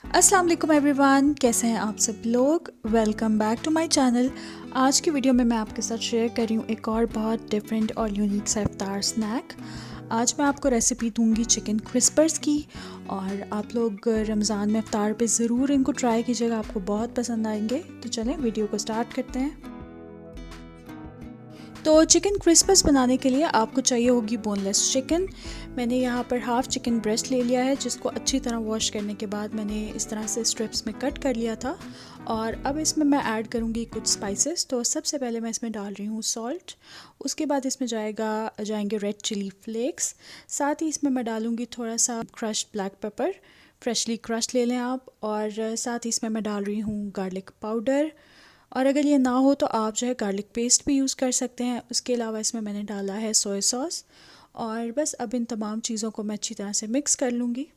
अस्सलाम वालेकुम एवरीवन, कैसे हैं आप सब लोग। Welcome back to my channel. आज की वीडियो में मैं आपके साथ शेयर कर रही हूँ एक और बहुत डिफरेंट और यूनिक सा इफ्तार स्नैक। आज मैं आपको रेसिपी दूंगी चिकन क्रिस्पर्स की, और आप लोग रमज़ान में इफ्तार पे ज़रूर इनको ट्राई कीजिएगा, आपको बहुत पसंद आएंगे। तो चलें वीडियो को स्टार्ट करते हैं। तो चिकन क्रिस्पर्स बनाने के लिए आपको चाहिए होगी बोनलेस चिकन। मैंने यहाँ पर हाफ़ चिकन ब्रेस्ट ले लिया है, जिसको अच्छी तरह वॉश करने के बाद मैंने इस तरह से स्ट्रिप्स में कट कर लिया था। और अब इसमें मैं ऐड करूँगी कुछ स्पाइसेस। तो सबसे पहले मैं इसमें डाल रही हूँ सॉल्ट, उसके बाद इसमें जाएंगे रेड चिली फ्लेक्स, साथ ही इसमें मैं डालूँगी थोड़ा सा crushed black pepper, freshly crush ले लें आप। और साथ ही इसमें मैं डाल रही हूँ गार्लिक पाउडर, और अगर ये ना हो तो आप जो है गार्लिक पेस्ट भी यूज़ कर सकते हैं। उसके अलावा इसमें मैंने डाला है सोया सॉस। और बस अब इन तमाम चीज़ों को मैं अच्छी तरह से मिक्स कर लूँगी।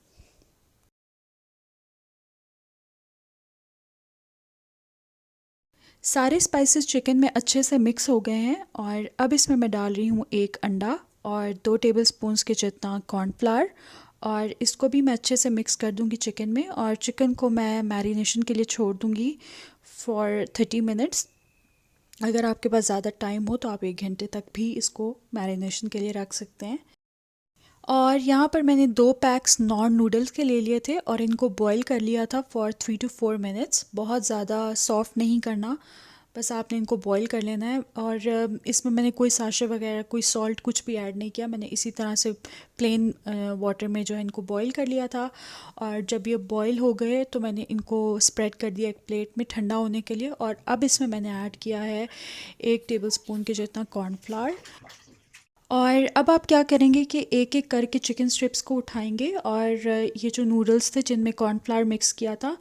सारे स्पाइसेस चिकन में अच्छे से मिक्स हो गए हैं, और अब इसमें मैं डाल रही हूँ एक अंडा और 2 टेबलस्पून्स के जितना कॉर्नफ्लावर, और इसको भी मैं अच्छे से मिक्स कर दूँगी चिकन में। और चिकन को मैं मैरिनेशन के लिए छोड़ दूँगी फॉर 30 मिनट्स। अगर आपके पास ज़्यादा टाइम हो तो आप 1 घंटे तक भी इसको मैरिनेशन के लिए रख सकते हैं। और यहाँ पर मैंने 2 पैक्स नॉन नूडल्स के ले लिए थे, और इनको बॉईल कर लिया था फॉर 3 to 4 मिनट्स। बहुत ज़्यादा सॉफ्ट नहीं करना, बस आपने इनको बॉईल कर लेना है। और इसमें मैंने कोई साशे वगैरह, कोई सॉल्ट कुछ भी ऐड नहीं किया। मैंने इसी तरह से प्लेन वाटर में जो है इनको बॉईल कर लिया था। और जब ये बॉईल हो गए तो मैंने इनको स्प्रेड कर दिया एक प्लेट में ठंडा होने के लिए। और अब इसमें मैंने ऐड किया है 1 टेबलस्पून के जितना कॉर्नफ्लावर। और अब आप क्या करेंगे कि एक एक करके चिकन स्ट्रिप्स को उठाएंगे, और ये जो नूडल्स थे जिनमें कॉर्नफ्लावर मिक्स किया था,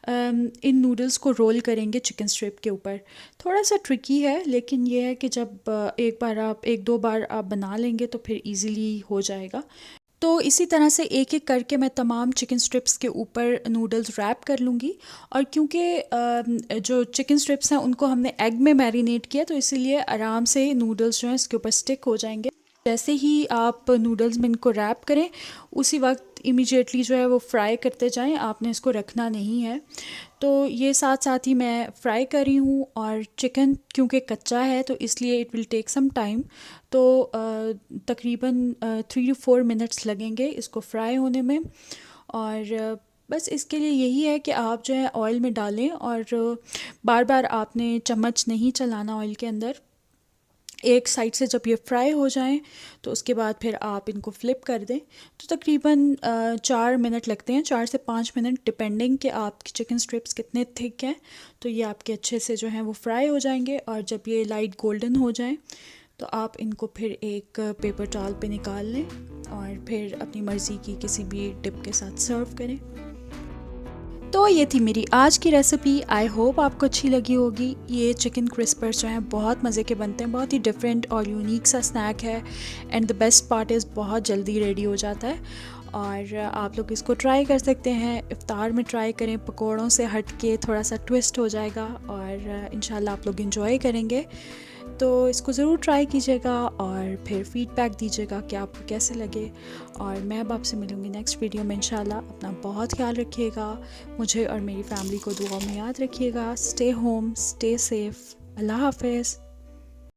इन नूडल्स को रोल करेंगे चिकन स्ट्रिप के ऊपर। थोड़ा सा ट्रिकी है, लेकिन ये है कि जब एक दो बार आप बना लेंगे तो फिर इजीली हो जाएगा। तो इसी तरह से एक एक करके मैं तमाम चिकन स्ट्रिप्स के ऊपर नूडल्स रैप कर लूँगी। और क्योंकि जो चिकन स्ट्रिप्स हैं उनको हमने एग में मैरिनेट किया, तो इसीलिए आराम से नूडल्स जो हैं इसके ऊपर स्टिक हो जाएंगे। जैसे ही आप नूडल्स में इनको रैप करें, उसी वक्त इमीडिएटली जो है वो फ्राई करते जाएं, आपने इसको रखना नहीं है। तो ये साथ साथ ही मैं फ्राई कर रही हूँ। और चिकन क्योंकि कच्चा है तो इसलिए it will take some time. तो तकरीबन 3 to 4 मिनट्स लगेंगे इसको फ्राई होने में। और बस इसके लिए यही है कि आप जो है ऑयल में डालें, और बार बार आपने चम्मच नहीं चलाना ऑयल के अंदर। एक साइड से जब ये फ्राई हो जाएं तो उसके बाद फिर आप इनको फ्लिप कर दें। तो तकरीबन 4 मिनट लगते हैं, 4 से 5 मिनट, डिपेंडिंग कि आपकी चिकन स्ट्रिप्स कितने थिक हैं। तो ये आपके अच्छे से जो हैं वो फ्राई हो जाएंगे। और जब ये लाइट गोल्डन हो जाएं तो आप इनको फिर एक पेपर टॉवल पे निकाल लें, और फिर अपनी मर्ज़ी की किसी भी डिप के साथ सर्व करें। तो ये थी मेरी आज की रेसिपी। आई होप आपको अच्छी लगी होगी। ये चिकन क्रिस्पर्स जो हैं बहुत मज़े के बनते हैं, बहुत ही डिफरेंट और यूनिक सा स्नैक है। And the best part is बहुत जल्दी रेडी हो जाता है। और आप लोग इसको ट्राई कर सकते हैं, इफ़्तार में ट्राई करें, पकौड़ों से हट के थोड़ा सा ट्विस्ट हो जाएगा, और इंशाल्लाह आप लोग इंजॉय करेंगे। तो इसको ज़रूर ट्राई कीजिएगा और फिर फीडबैक दीजिएगा कि आपको कैसे लगे। और मैं अब आपसे मिलूँगी नेक्स्ट वीडियो में इंशाल्लाह। अपना बहुत ख्याल रखिएगा, मुझे और मेरी फैमिली को दुआ में याद रखिएगा। Stay home, stay safe. अल्लाह हाफ़िज़।